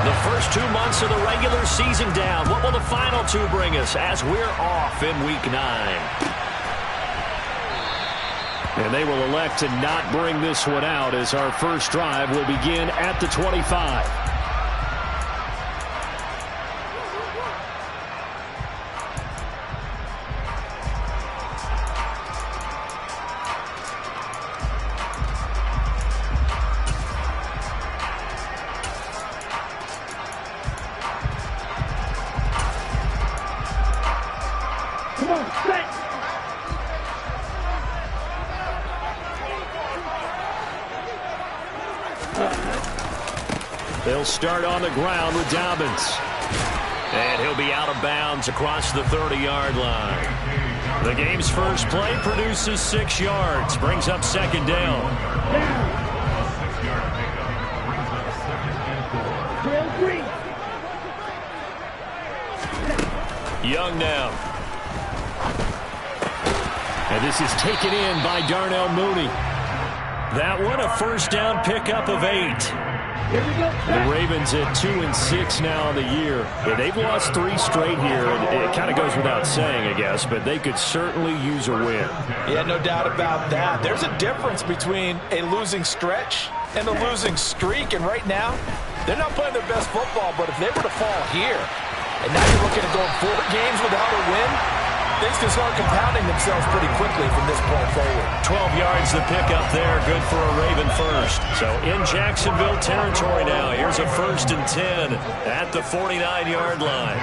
The first 2 months of the regular season down. What will the final 2 bring us as we're off in Week 9? And they will elect to not bring this one out as our first drive will begin at the 25. They'll start on the ground with Dobbins. And he'll be out of bounds across the 30-yard line. The game's first play produces 6 yards. Brings up second down. Young now. And this is taken in by Darnell Mooney. That one a first down pickup of 8. The Ravens at 2-6 now on the year. Yeah, they've lost 3 straight here, and it kind of goes without saying, I guess, but they could certainly use a win. Yeah, no doubt about that. There's a difference between a losing stretch and a losing streak, and right now, they're not playing their best football, but if they were to fall here, and now you're looking at going 4 games without a win, things can start compounding themselves pretty quickly from this point forward. 12 yards the pickup there. Good for a Raven first. So in Jacksonville territory now. Here's a 1st and 10 at the 49-yard line.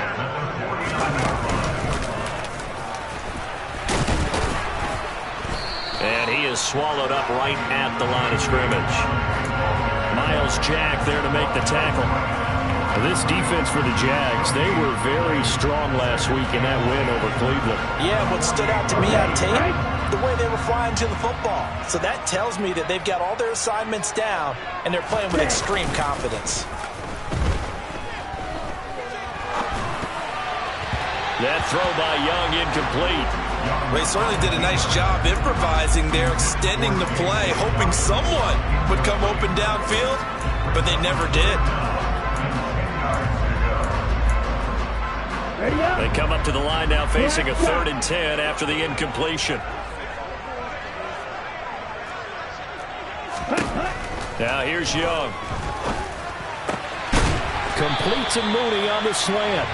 And he is swallowed up right at the line of scrimmage. Miles Jack there to make the tackle. This defense for the Jags, they were very strong last week in that win over Cleveland. Yeah, what stood out to me on tape, the way they were flying to the football. So that tells me that they've got all their assignments down, and they're playing with extreme confidence. That throw by Young incomplete. They certainly did a nice job improvising there, extending the play, hoping someone would come open downfield, but they never did. They come up to the line now facing a 3rd and 10 after the incompletion. Now here's Young. Complete to Mooney on the slant.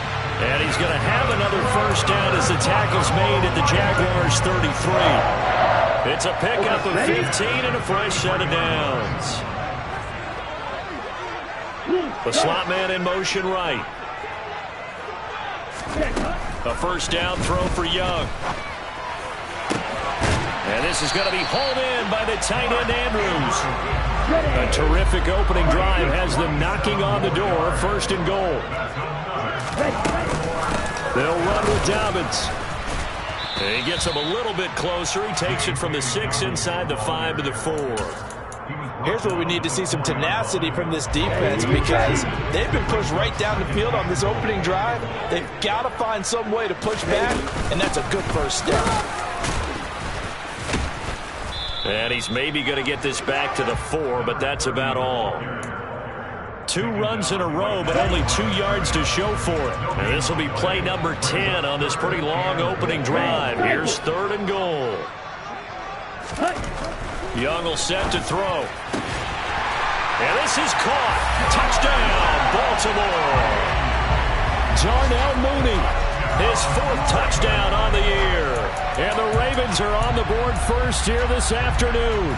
And he's going to have another first down as the tackle's made at the Jaguars' 33. It's a pickup of 15 and a fresh set of downs. The slot man in motion right. A first down throw for Young. And this is going to be hauled in by the tight end Andrews. A terrific opening drive has them knocking on the door. 1st and goal. They'll run with Dobbins. And he gets him a little bit closer. He takes it from the 6 inside the 5 to the 4. Here's where we need to see some tenacity from this defense because they've been pushed right down the field on this opening drive. They've got to find some way to push back, and that's a good first step. And he's maybe going to get this back to the 4, but that's about all. 2 runs in a row, but only 2 yards to show for it. And this will be play number 10 on this pretty long opening drive. Here's 3rd and goal. Young will set to throw. And this is caught. Touchdown, Baltimore. Darnell Mooney, his 4th touchdown on the year. And the Ravens are on the board first here this afternoon.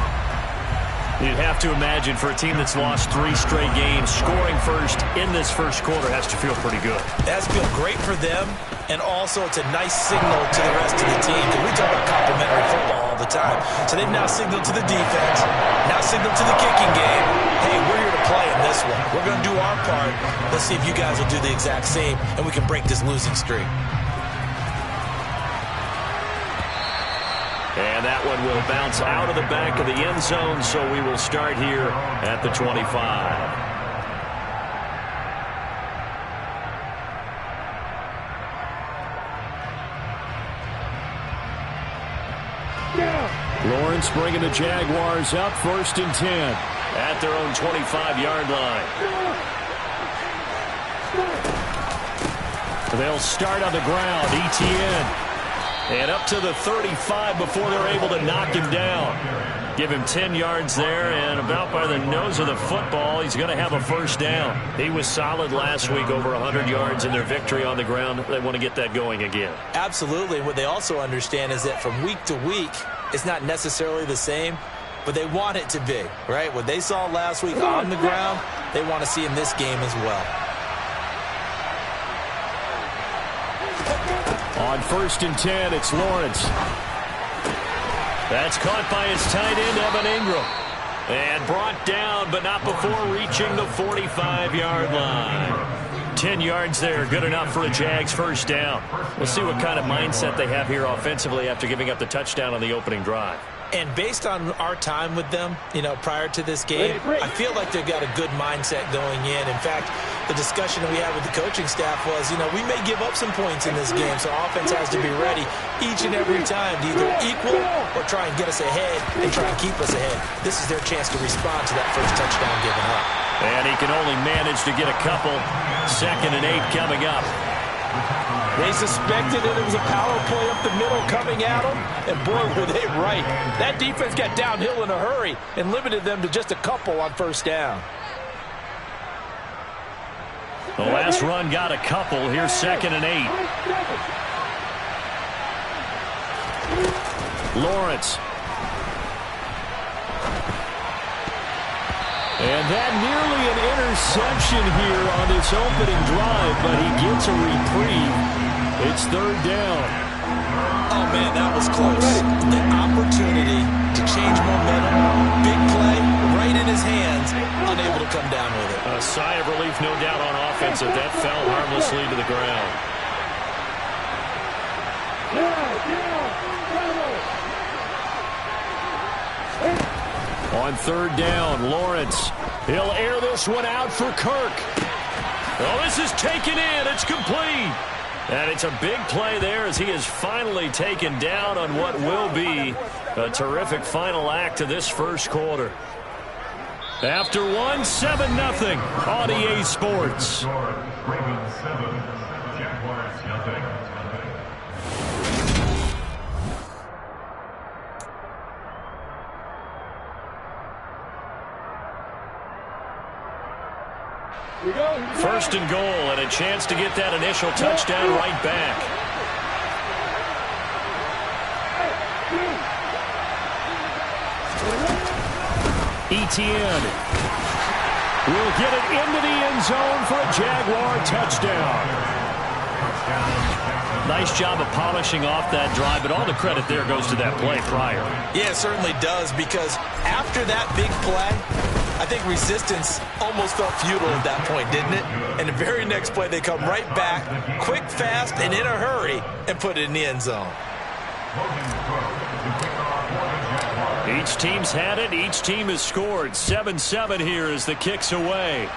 You'd have to imagine for a team that's lost 3 straight games, scoring first in this first quarter has to feel pretty good. It has to feel great for them, and also it's a nice signal to the rest of the team. Because we talk about complimentary football all the time. So they've now signaled to the defense, now signaled to the kicking game, hey, we're here to play in this one. We're going to do our part. Let's see if you guys will do the exact same, and we can break this losing streak. And that one will bounce out of the back of the end zone, so we will start here at the 25. Lawrence bringing the Jaguars up 1st and 10 at their own 25-yard line. They'll start on the ground. Etienne. And up to the 35 before they're able to knock him down. Give him 10 yards there, and about by the nose of the football, he's going to have a first down. He was solid last week, over 100 yards in their victory on the ground. They want to get that going again. Absolutely. What they also understand is that from week to week, it's not necessarily the same, but they want it to be, right? What they saw last week on the ground, they want to see in this game as well. On 1st and 10, it's Lawrence. That's caught by his tight end, Evan Ingram. And brought down, but not before reaching the 45-yard line. 10 yards there, good enough for a Jags first down. We'll see what kind of mindset they have here offensively after giving up the touchdown on the opening drive. And based on our time with them, prior to this game, I feel like they've got a good mindset going in. In fact, the discussion that we had with the coaching staff was, we may give up some points in this game, so offense has to be ready each and every time to either equal or try and get us ahead and try and keep us ahead. This is their chance to respond to that first touchdown given up. And he can only manage to get a couple. 2nd and 8 coming up. They suspected that it was a power play up the middle coming at them, and boy, were they right. That defense got downhill in a hurry and limited them to just a couple on first down. The last run got a couple. Here's 2nd and 8. Lawrence. And that nearly an interception here on this opening drive, but he gets a reprieve. It's 3rd down. Oh, man, that was close. The opportunity to change momentum, big play, right in his hands, unable to come down with it. A sigh of relief, no doubt, on offense, that that fell harmlessly to the ground. On 3rd down, Lawrence. He'll air this one out for Kirk. Oh, this is taken in. It's complete. And it's a big play there as he is finally taken down on what will be a terrific final act to this first quarter. After one, 7-0 on EA Sports. Ravens 7, Jaguars nothing. First and goal, and a chance to get that initial touchdown right back. Etienne will get it into the end zone for a Jaguar touchdown. Nice job of polishing off that drive, but all the credit there goes to that play prior. Yeah, it certainly does, because after that big play, I think resistance almost felt futile at that point, didn't it? And the very next play, they come right back, quick, fast, and in a hurry, and put it in the end zone. Each team's had it. Each team has scored. 7-7 here as the kick's away.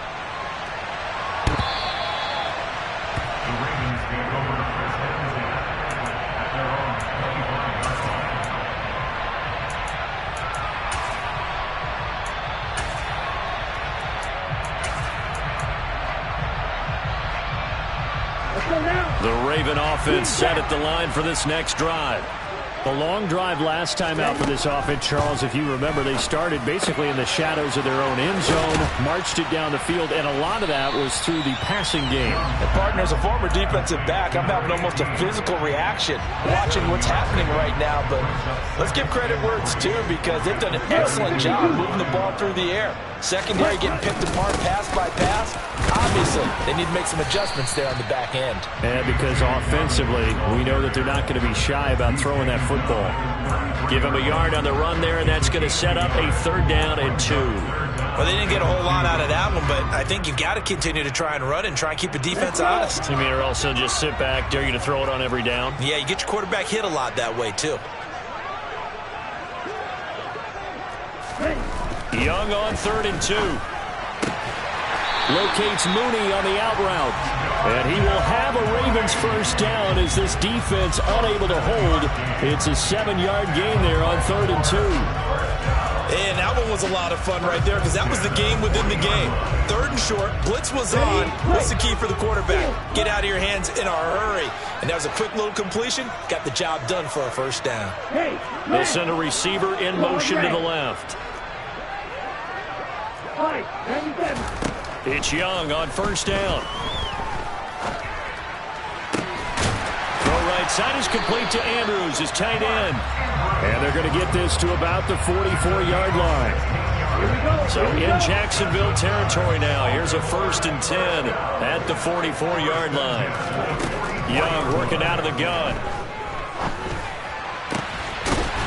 The Raven offense set at the line for this next drive. The long drive last time out for this offense, Charles, if you remember, they started basically in the shadows of their own end zone, marched it down the field, and a lot of that was through the passing game. And partner, as a former defensive back, I'm having almost a physical reaction watching what's happening right now. But let's give credit where it's due, because they've done an excellent job moving the ball through the air. Secondary getting picked apart pass by pass. Obviously, they need to make some adjustments there on the back end. And because offensively, we know that they're not going to be shy about throwing that football. Give him a yard on the run there, and that's going to set up a 3rd down and 2. Well, they didn't get a whole lot out of that one, but I think you've got to continue to try and run and try and keep the defense honest. You mean, or also just sit back, dare you to throw it on every down? Yeah, you get your quarterback hit a lot that way, too. Young on 3rd and 2. Locates Mooney on the out route. And he will have a Ravens first down as this defense unable to hold. It's a 7-yard gain there on 3rd and 2. And that one was a lot of fun right there because that was the game within the game. 3rd and short, blitz was on. What's the key for the quarterback? Get out of your hands in a hurry. And that was a quick little completion. Got the job done for a first down. They'll send a receiver in motion to the left. It's Young on first down. Throw right side is complete to Andrews, his tight end. And they're going to get this to about the 44-yard line. So in Jacksonville territory now. Here's a 1st and 10 at the 44-yard line. Young working out of the gun.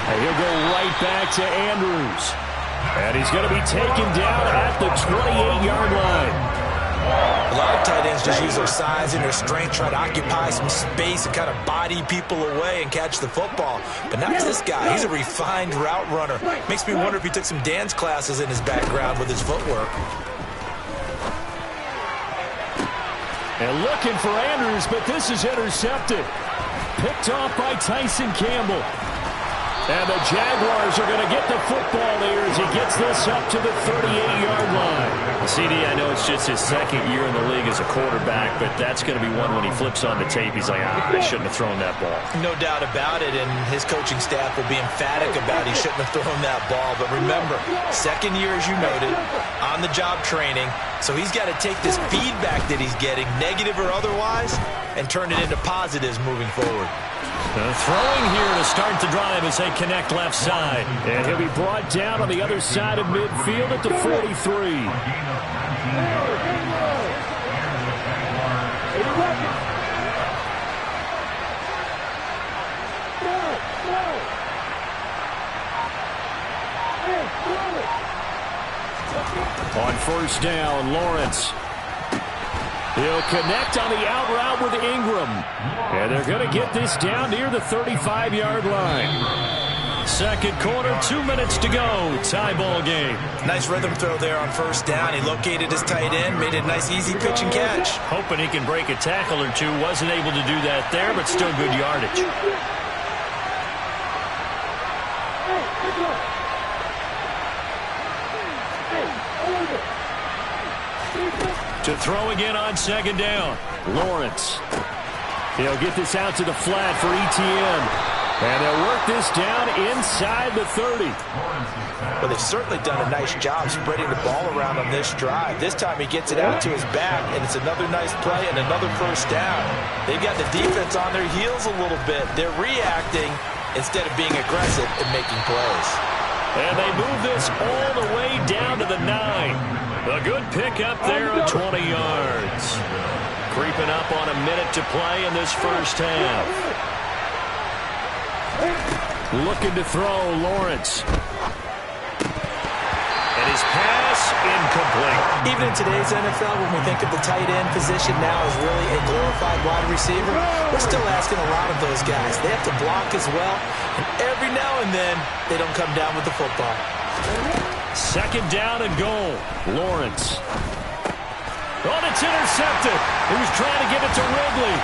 And he'll go right back to Andrews. And he's going to be taken down at the 28-yard line. A lot of tight ends just use their size and their strength, try to occupy some space and kind of body people away and catch the football. But not this guy. He's a refined route runner. Makes me wonder if he took some dance classes in his background with his footwork. And looking for Andrews, but this is intercepted. Picked off by Tyson Campbell. And the Jaguars are going to get the football here as he gets this up to the 38-yard line. CD, I know it's just his 2nd year in the league as a quarterback, but that's going to be one when he flips on the tape. He's like, I shouldn't have thrown that ball. No doubt about it, and his coaching staff will be emphatic about he shouldn't have thrown that ball. But remember, 2nd year, as you noted, on-the-job training, so he's got to take this feedback that he's getting, negative or otherwise, and turn it into positives moving forward. Throwing here to start the drive as they connect left side. And he'll be brought down on the other side of midfield at the 43. On first down, Lawrence. He'll connect on the out route with Ingram. And they're going to get this down near the 35-yard line. 2nd quarter, 2 minutes to go. Tie ball game. Nice rhythm throw there on first down. He located his tight end, made it a nice easy pitch and catch. Hoping he can break a tackle or two. Wasn't able to do that there, but still good yardage. To throw again on 2nd down. Lawrence. He'll get this out to the flat for ETN. And they'll work this down inside the 30. Well, they've certainly done a nice job spreading the ball around on this drive. This time he gets it out to his back, and it's another nice play and another first down. They've got the defense on their heels a little bit. They're reacting instead of being aggressive and making plays. And they move this all the way down to the 9. A good pick up there of 20 yards. Creeping up on a minute to play in this first half. Looking to throw, Lawrence. And his pass incomplete. Even in today's NFL, when we think of the tight end position now as really a glorified wide receiver, we're still asking a lot of those guys. They have to block as well, and every now and then, they don't come down with the football. 2nd down and goal. Lawrence. Oh, it's intercepted. He was trying to get it to Ridley.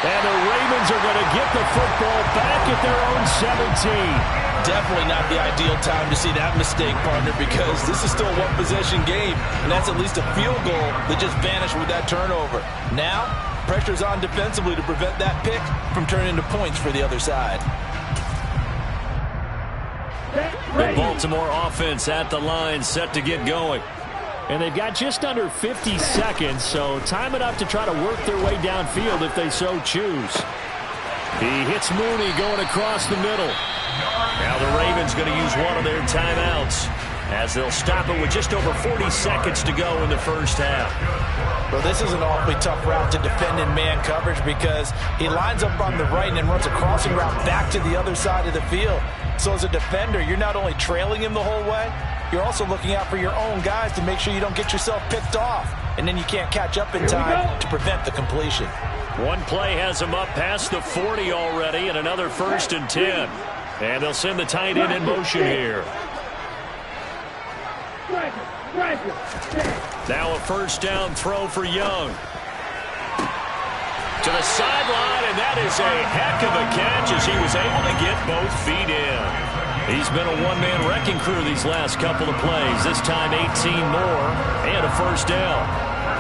And the Ravens are going to get the football back at their own 17. Definitely not the ideal time to see that mistake, partner, because this is still a one-possession game, and that's at least a field goal that just vanished with that turnover. Now, pressure's on defensively to prevent that pick from turning into points for the other side. The Baltimore offense at the line, set to get going. And they've got just under 50 seconds, so time enough to try to work their way downfield if they so choose. He hits Mooney going across the middle. Now the Ravens going to use one of their timeouts as they'll stop it with just over 40 seconds to go in the first half. Well, this is an awfully tough route to defend in man coverage because he lines up on the right and then runs a crossing route back to the other side of the field. So as a defender, you're not only trailing him the whole way, you're also looking out for your own guys to make sure you don't get yourself picked off. And then you can't catch up in time to prevent the completion. One play has him up past the 40 already, and another 1st and 10. And they'll send the tight end in motion here. Now a first down throw for Young. To the sideline, and that is a heck of a catch as he was able to get both feet in. He's been a one-man wrecking crew these last couple of plays. This time 18 more and a first down.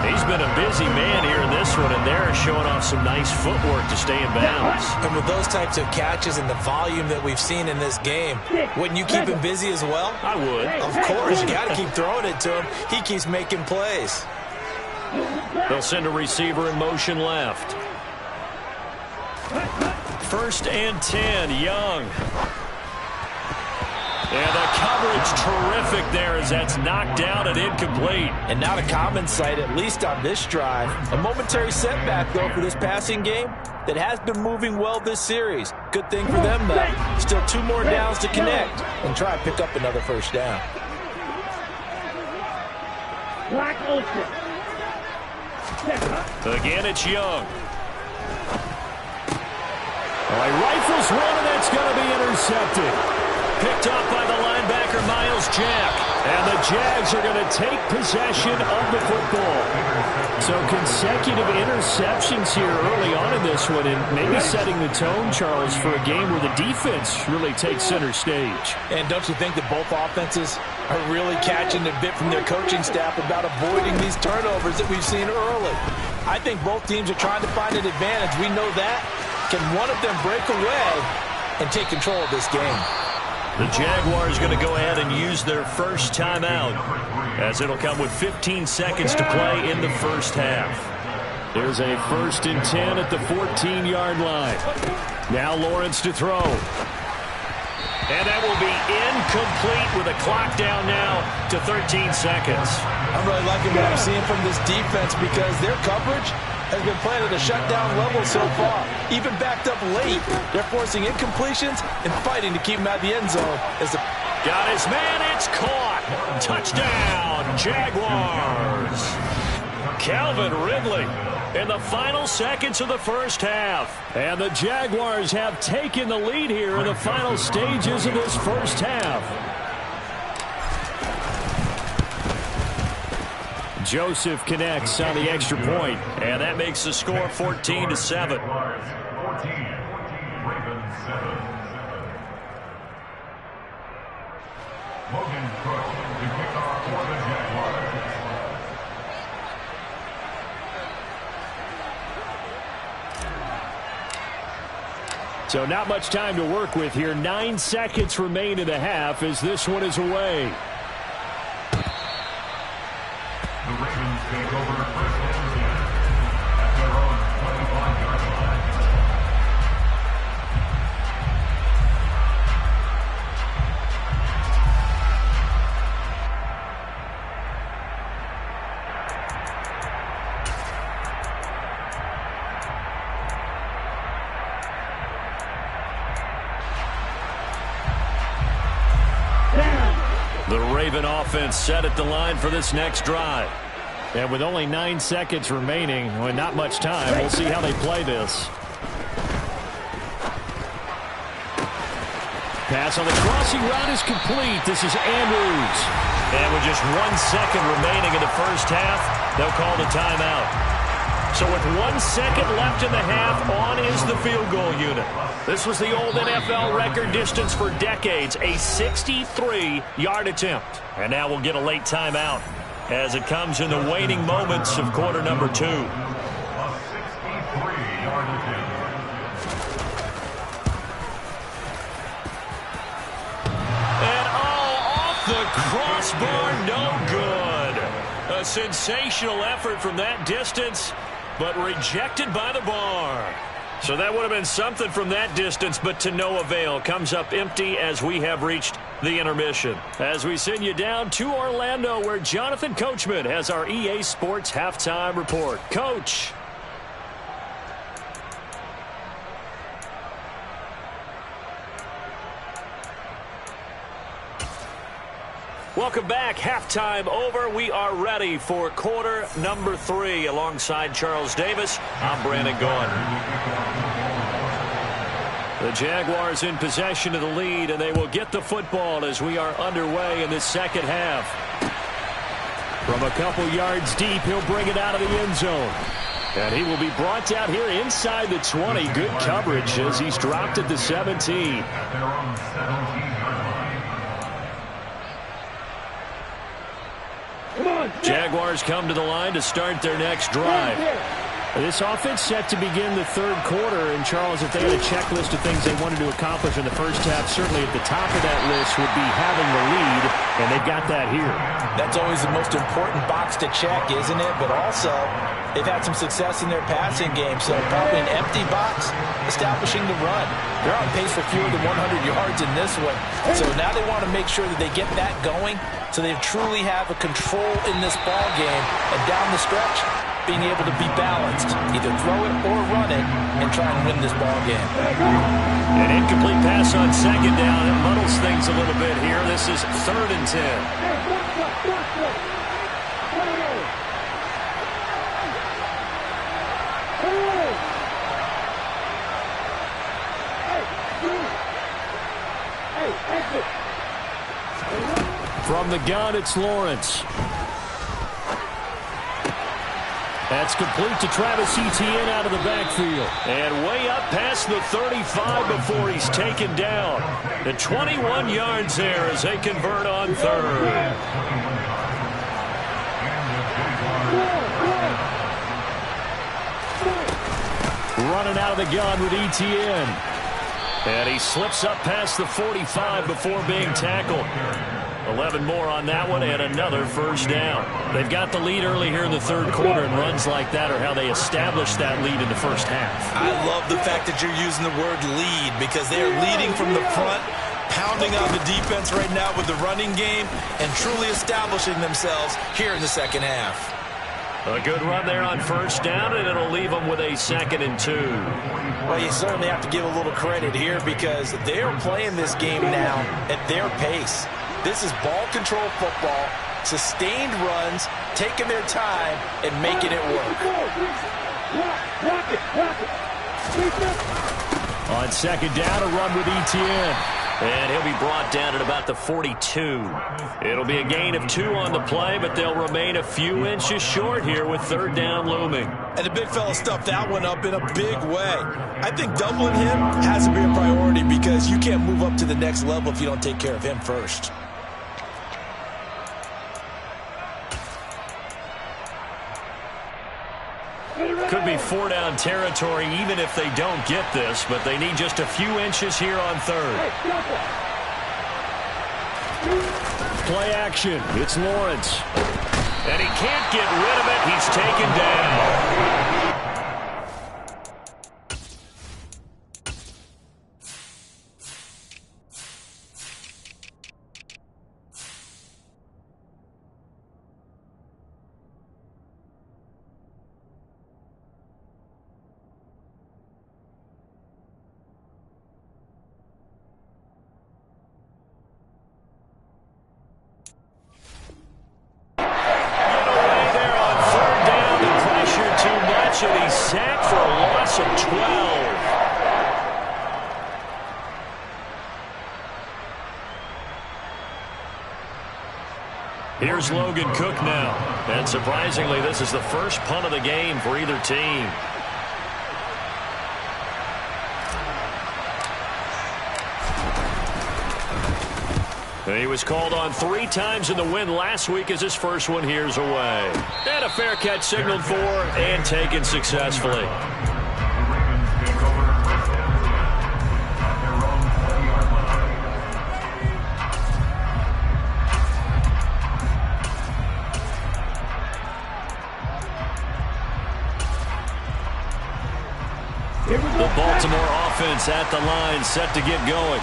He's been a busy man here in this one, and they're showing off some nice footwork to stay in bounds. And with those types of catches and the volume that we've seen in this game, wouldn't you keep him busy as well? I would. Of course, you got to keep throwing it to him. He keeps making plays. They'll send a receiver in motion left. 1st and 10, Young. And the coverage terrific there as that's knocked down and incomplete. And not a common sight, at least on this drive. A momentary setback, though, for this passing game that has been moving well this series. Good thing for them, though. Still 2 more downs to connect and try and pick up another first down. Again, it's Young. Oh, he rifles one, and that's going to be intercepted. Picked up by the linebacker, Miles Jack. And the Jags are going to take possession of the football. So consecutive interceptions here early on in this one, and maybe setting the tone, Charles, for a game where the defense really takes center stage. And don't you think that both offenses are really catching the bit from their coaching staff about avoiding these turnovers that we've seen early? I think both teams are trying to find an advantage. We know that. Can one of them break away and take control of this game? The Jaguars going to go ahead and use their first timeout, as it'll come with 15 seconds to play in the first half. There's a 1st and 10 at the 14-yard line. Now Lawrence to throw. And that will be incomplete with a clock down now to 13 seconds. I'm really liking what I'm seeing from this defense because their coverage has been playing at a shutdown level so far. Even backed up late, they're forcing incompletions and fighting to keep him out of the end zone. Got his man, it's caught. Touchdown, Jaguars. Calvin Ridley in the final seconds of the first half. And the Jaguars have taken the lead here in the final stages of this first half. Joseph connects on the extra point, and that makes the score 14-7. So not much time to work with here. 9 seconds remain in the half as this one is away. The Ravens take over 1st and 10 at their own 25-yard line. The Raven offense set at the line for this next drive. And with only 9 seconds remaining, well, not much time, we'll see how they play this. Pass on the crossing route is complete. This is Andrews. And with just 1 second remaining in the first half, they'll call the timeout. So with 1 second left in the half, on is the field goal unit. This was the old NFL record distance for decades, a 63-yard attempt. And now we'll get a late timeout as it comes in the waning moments of quarter number 2. A 63-yard attempt. And off the crossbar, no good. A sensational effort from that distance, but rejected by the bar. So that would have been something from that distance, but to no avail. Comes up empty as we have reached the intermission. As we send you down to Orlando, where Jonathan Coachman has our EA Sports Halftime Report. Coach. Welcome back. Halftime over. We are ready for quarter number 3. Alongside Charles Davis, I'm Brandon Gaughan. The Jaguars in possession of the lead, and they will get the football as we are underway in this second half. From a couple yards deep, he'll bring it out of the end zone. And he will be brought down here inside the 20. Good coverage as he's dropped at the 17. At their own 17-yard line. Jaguars come to the line to start their next drive. This offense set to begin the third quarter. And, Charles, if they had a checklist of things they wanted to accomplish in the first half, certainly at the top of that list would be having the lead, and they've got that here. That's always the most important box to check, isn't it? But also, they've had some success in their passing game, so probably an empty box, establishing the run. They're on pace for fewer than 100 yards in this one. So now they want to make sure that they get that going so they truly have a control in this ball game. And down the stretch, being able to be balanced, either throw it or run it, and try and win this ball game. An incomplete pass on second down. It muddles things a little bit here. This is 3rd and 10. From the gun, it's Lawrence. That's complete to Travis Etienne out of the backfield. And way up past the 35 before he's taken down. The 21 yards there as they convert on 3rd. Running out of the gun with Etienne. And he slips up past the 45 before being tackled. 11 more on that one, and another first down. They've got the lead early here in the third quarter, and runs like that are how they establish that lead in the first half. I love the fact that you're using the word lead because they are leading from the front, pounding on the defense right now with the running game, and truly establishing themselves here in the second half. A good run there on first down, and it'll leave them with a 2nd and 2. Well, you certainly have to give a little credit here because they're playing this game now at their pace. This is ball control football, sustained runs, taking their time, and making it work. On second down, a run with Etienne. And he'll be brought down at about the 42. It'll be a gain of 2 on the play, but they'll remain a few inches short here with 3rd down looming. And the big fella stuffed that one up in a big way. I think doubling him has to be a priority because you can't move up to the next level if you don't take care of him first. Could be 4-down territory even if they don't get this, but they need just a few inches here on 3rd. Play action. It's Lawrence. And he can't get rid of it. He's taken down. And he's sacked for a loss of 12. Here's Logan Cook now. And surprisingly, this is the first punt of the game for either team. He was called on 3 times in the win last week as his first one here's away. And a fair catch signaled for and taken successfully. The Baltimore offense at the line, set to get going.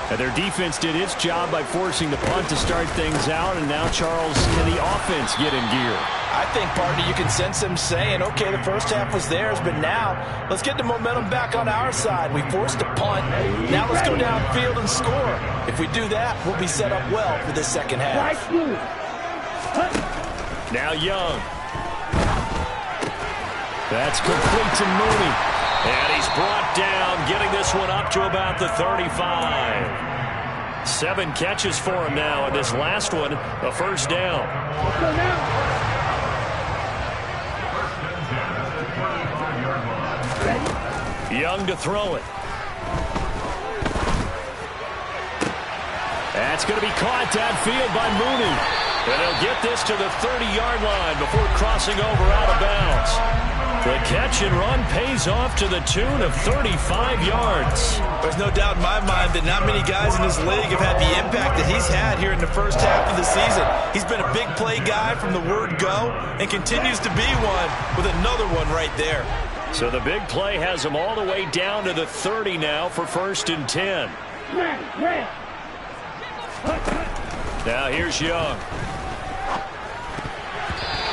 And their defense did its job by forcing the punt to start things out, and now, Charles, can the offense get in gear? I think, partner, you can sense them saying, okay, the first half was theirs, but now let's get the momentum back on our side. We forced a punt. Now let's go downfield and score. If we do that, we'll be set up well for this second half. Now Young. That's complete to Mooney. And he's brought down, getting this one up to about the 35. 7 catches for him now, and this last one, a first down. Young to throw it. That's going to be caught downfield by Mooney. And he'll get this to the 30-yard line before crossing over out of bounds. The catch and run pays off to the tune of 35 yards. There's no doubt in my mind that not many guys in this league have had the impact that he's had here in the first half of the season. He's been a big play guy from the word go and continues to be one with another one right there. So the big play has him all the way down to the 30 now for 1st and 10. Now here's Young.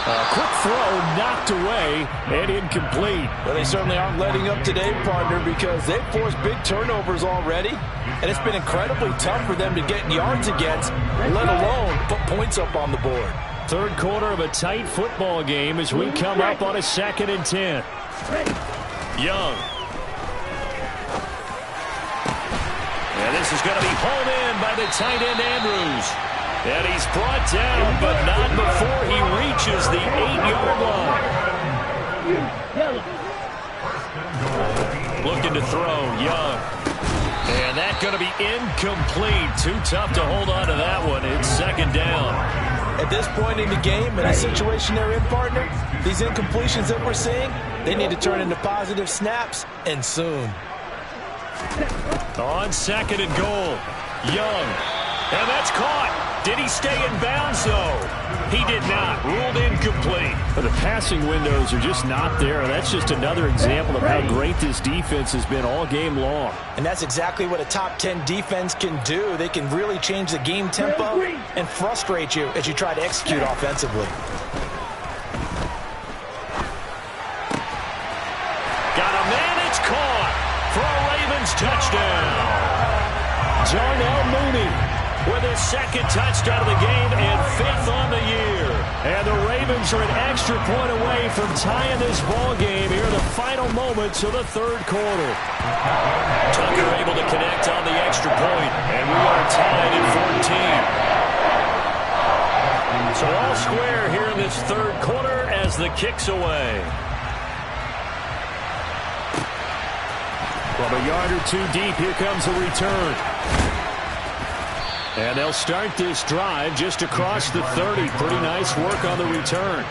A quick throw knocked away and incomplete. Well, they certainly aren't letting up today, partner, because they've forced big turnovers already, and it's been incredibly tough for them to get yards against, let alone put points up on the board. Third quarter of a tight football game as we come up on a 2nd and 10. Young. And this is going to be hauled in by the tight end Andrews. And he's brought down, but not before he reaches the 8-yard line. Looking to throw, Young. And that's going to be incomplete. Too tough to hold on to that one. It's 2nd down. At this point in the game, in a situation they're in, partner, these incompletions that we're seeing, they need to turn into positive snaps, and soon. On 2nd and goal, Young. And that's caught. Did he stay in bounds, though? He did not. Ruled incomplete. But the passing windows are just not there. That's just another example of how great this defense has been all game long. And that's exactly what a top 10 defense can do. They can really change the game tempo and frustrate you as you try to execute offensively. Got him, and it's caught for a Ravens touchdown. Darnell Mooney with his 2nd touchdown of the game and 5th on the year. And the Ravens are an extra point away from tying this ball game here in the final moments of the 3rd quarter. Tucker able to connect on the extra point, and we are tied at 14. So all square here in this 3rd quarter as the kick's away. From a yard or two deep, here comes the return. And they'll start this drive just across the 30. Pretty nice work on the return.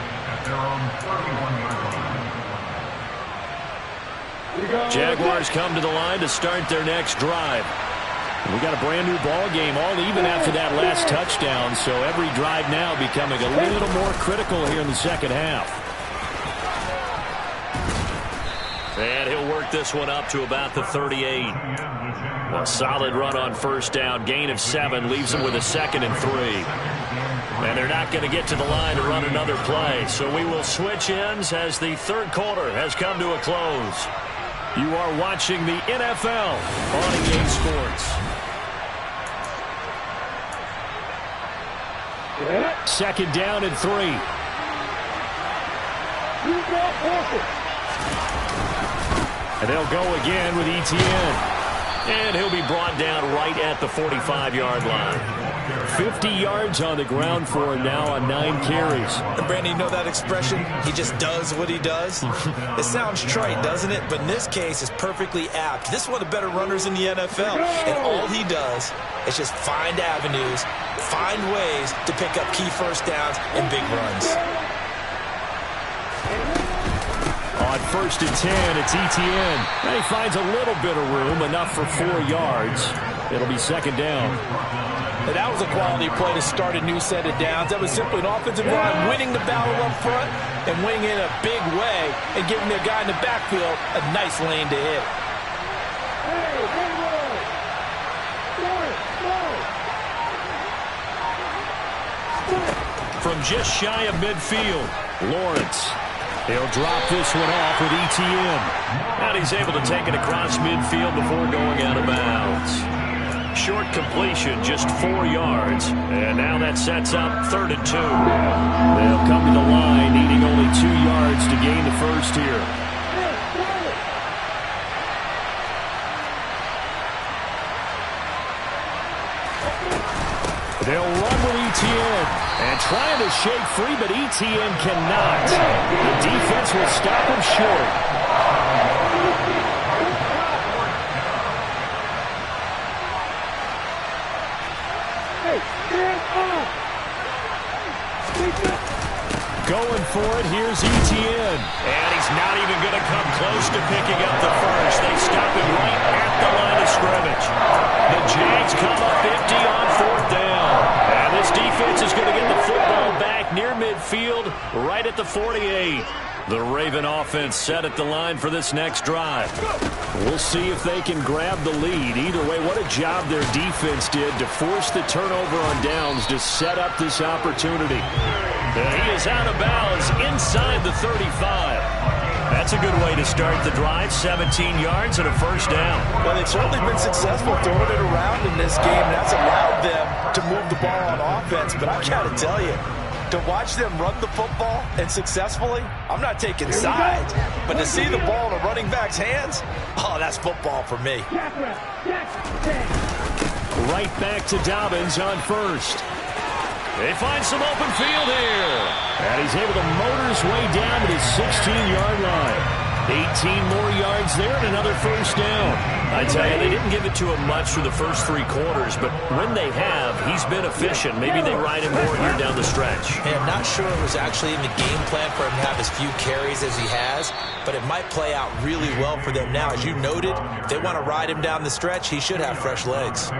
Jaguars come to the line to start their next drive. We got a brand new ball game all even after that last touchdown, so every drive now becoming a little more critical here in the 2nd half. And he'll work this one up to about the 38. A solid run on 1st down. Gain of 7 leaves him with a 2nd and 3. And they're not going to get to the line to run another play. So we will switch ends as the 3rd quarter has come to a close. You are watching the NFL on EA Sports. 2nd down and 3. And they'll go again with Etienne. And he'll be brought down right at the 45-yard line. 50 yards on the ground for him now on 9 carries. And Brandon, you know that expression? He just does what he does? It sounds trite, doesn't it? But in this case, it's perfectly apt. This is one of the better runners in the NFL. And all he does is just find avenues, find ways to pick up key 1st downs and big runs. On 1st and 10, it's Etienne. And he finds a little bit of room, enough for 4 yards. It'll be 2nd down. And that was a quality play to start a new set of downs. That was simply an offensive line winning the battle up front and winning in a big way and giving their guy in the backfield a nice lane to hit. From just shy of midfield, Lawrence. He'll drop this one off with Etienne. And he's able to take it across midfield before going out of bounds. Short completion, just 4 yards. And now that sets up 3rd and 2. They'll come to the line, needing only 2 yards to gain the 1st here. They'll run with Etienne. And trying to shake free, but Etienne cannot. The defense will stop him short. Going for it. Here's Etienne. And he's not even going to come close to picking up the first. They stop him right at the line of scrimmage. The Jags come up empty on 4th down. And this defense is going to get the football back near midfield, right at the 48. The Raven offense set at the line for this next drive. We'll see if they can grab the lead. Either way, what a job their defense did to force the turnover on downs to set up this opportunity. He is out of bounds inside the 35. That's a good way to start the drive. 17 yards and a first down. Well, they've certainly been successful throwing it around in this game. That's allowed them to move the ball on offense. But I've got to tell you, to watch them run the football and successfully, I'm not taking sides. But to see the ball in a running back's hands, oh, that's football for me. Right back to Dobbins on first. They find some open field here. And he's able to motor his way down to his 16-yard line. 18 more yards there and another first down. I tell you, they didn't give it to him much for the first 3 quarters, but when they have, he's been efficient. Maybe they ride him more here down the stretch. Hey, I'm not sure it was actually in the game plan for him to have as few carries as he has, but it might play out really well for them now. As you noted, if they want to ride him down the stretch, he should have fresh legs.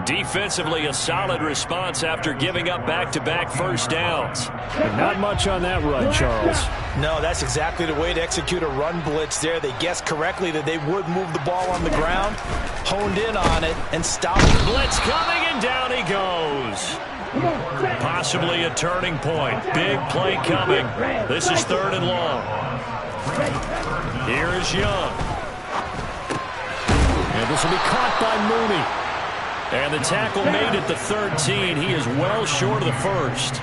Defensively, a solid response after giving up back-to-back first downs. But not much on that run, Charles. No, that's exactly the way to execute a run blitz there. They guessed correctly that they would move the ball on the ground, honed in on it, and stopped it. Blitz coming, and down he goes. Possibly a turning point. Big play coming. This is 3rd and long. Here is Young. And this will be caught by Mooney. And the tackle made at the 13. He is well short of the first.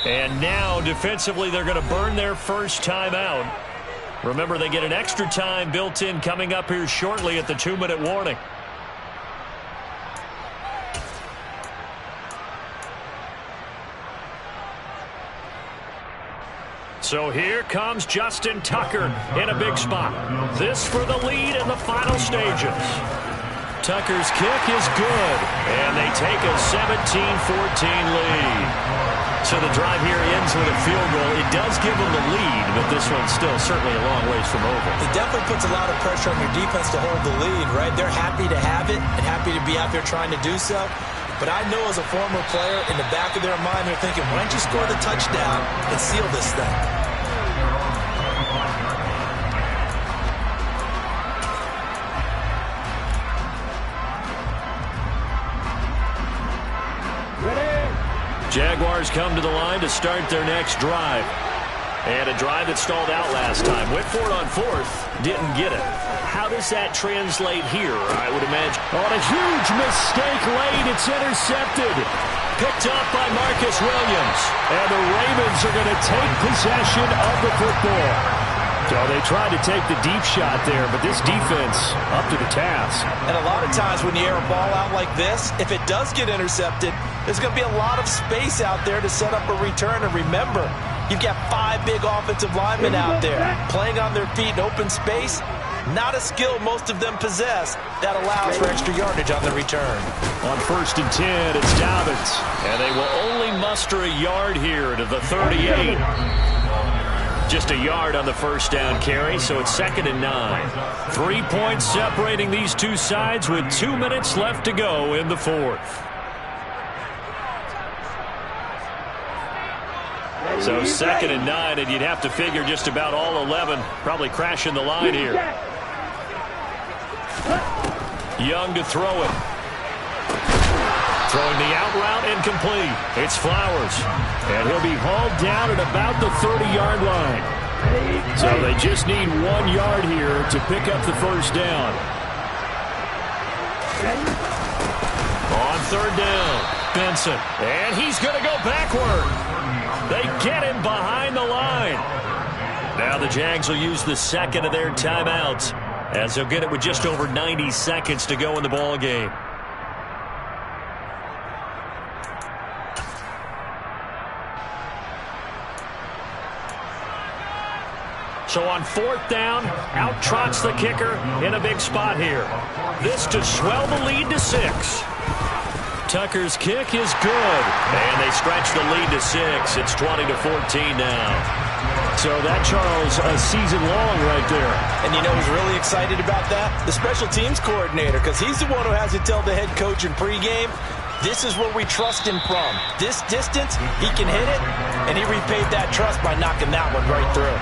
And now, defensively, they're going to burn their first timeout. Remember, they get an extra time built in coming up here shortly at the 2-minute warning. So here comes Justin Tucker in a big spot. This for the lead in the final stages. Tucker's kick is good, and they take a 17-14 lead. So the drive here ends with a field goal. It does give them the lead, but this one's still certainly a long ways from over. It definitely puts a lot of pressure on your defense to hold the lead, right? They're happy to have it and happy to be out there trying to do so. But I know as a former player, in the back of their mind, they're thinking, why don't you score the touchdown and seal this thing? Jaguars come to the line to start their next drive. And a drive that stalled out last time. Went for it on 4th, didn't get it. How does that translate here, I would imagine? On a huge mistake late, it's intercepted. Picked up by Marcus Williams. And the Ravens are going to take possession of the football. So they tried to take the deep shot there, but this defense up to the task. And a lot of times when you air a ball out like this, if it does get intercepted, there's going to be a lot of space out there to set up a return. And remember, you've got 5 big offensive linemen out there playing on their feet in open space. Not a skill most of them possess that allows for extra yardage on the return. On 1st and 10, it's Dobbins. And they will only muster a yard here to the 38. Just a yard on the first down carry, so it's 2nd and 9. 3 points separating these two sides with 2 minutes left to go in the 4th. So 2nd and 9, and you'd have to figure just about all 11 probably crashing the line here. Young to throw it. Throwing the out route incomplete. It's Flowers. And he'll be hauled down at about the 30-yard line. So they just need 1 yard here to pick up the first down. On 3rd down, Benson. And he's going to go backward. They get him behind the line. Now the Jags will use the 2nd of their timeouts, as they'll get it with just over 90 seconds to go in the ball game. So on 4th down, out trots the kicker in a big spot here. This to swell the lead to 6. Tucker's kick is good. And they stretch the lead to 6. It's 20-14 now. So that, Charles, a season long right there. And you know who's really excited about that? The special teams coordinator, because he's the one who has to tell the head coach in pregame, this is where we trust him from. This distance, he can hit it, and he repaid that trust by knocking that one right through.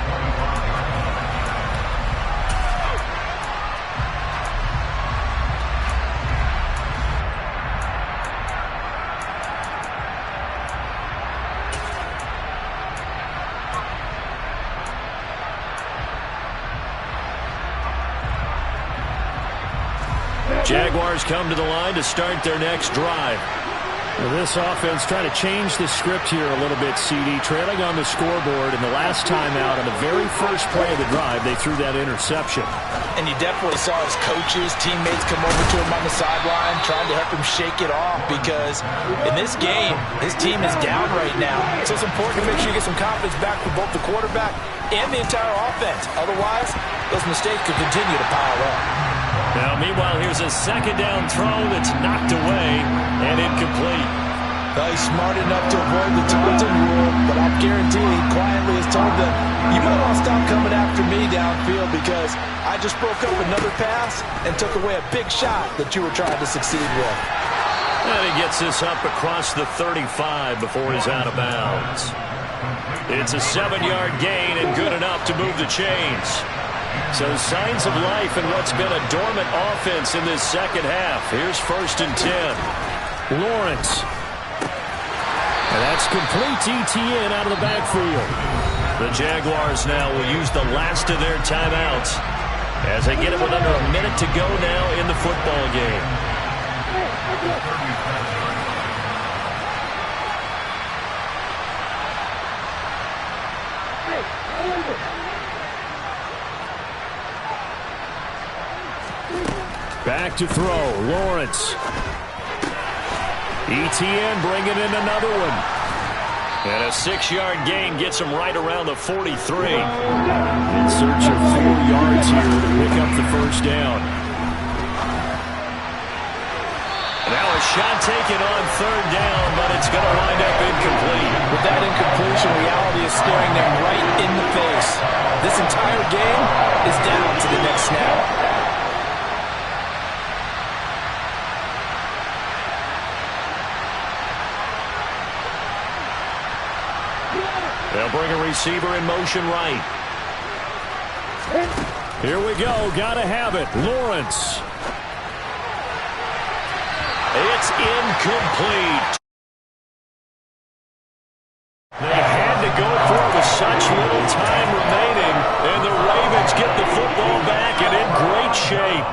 Jaguars come to the line to start their next drive. Well, this offense trying to change the script here a little bit, CD. Trailing on the scoreboard, and the last time out on the very first play of the drive, they threw that interception. And you definitely saw his coaches, teammates come over to him on the sideline trying to help him shake it off because in this game, his team is down right now. So it's important to make sure you get some confidence back for both the quarterback and the entire offense. Otherwise, those mistakes could continue to pile up. Now, meanwhile, here's a 2nd down throw that's knocked away and incomplete. He's smart enough to avoid the taunting rule, but I guarantee he quietly has told them, you might want to stop coming after me downfield because I just broke up another pass and took away a big shot that you were trying to succeed with. And he gets this up across the 35 before he's out of bounds. It's a 7-yard gain and good enough to move the chains. So signs of life in what's been a dormant offense in this second half. Here's 1st and 10. Lawrence. And that's complete to ETN out of the backfield. The Jaguars now will use the last of their timeouts as they get it with under a minute to go now in the football game. Back to throw, Lawrence. ETN bringing in another one. And a 6-yard gain gets him right around the 43. In search of 4 yards here to pick up the 1st down. Now a shot taken on 3rd down, but it's going to wind up incomplete. With that incompletion, reality is staring them right in the face. This entire game is down to the next snap. They'll bring a receiver in motion right. Here we go. Got to have it. Lawrence. It's incomplete. They had to go for it with such little time remaining, and the Ravens get the football back and in great shape.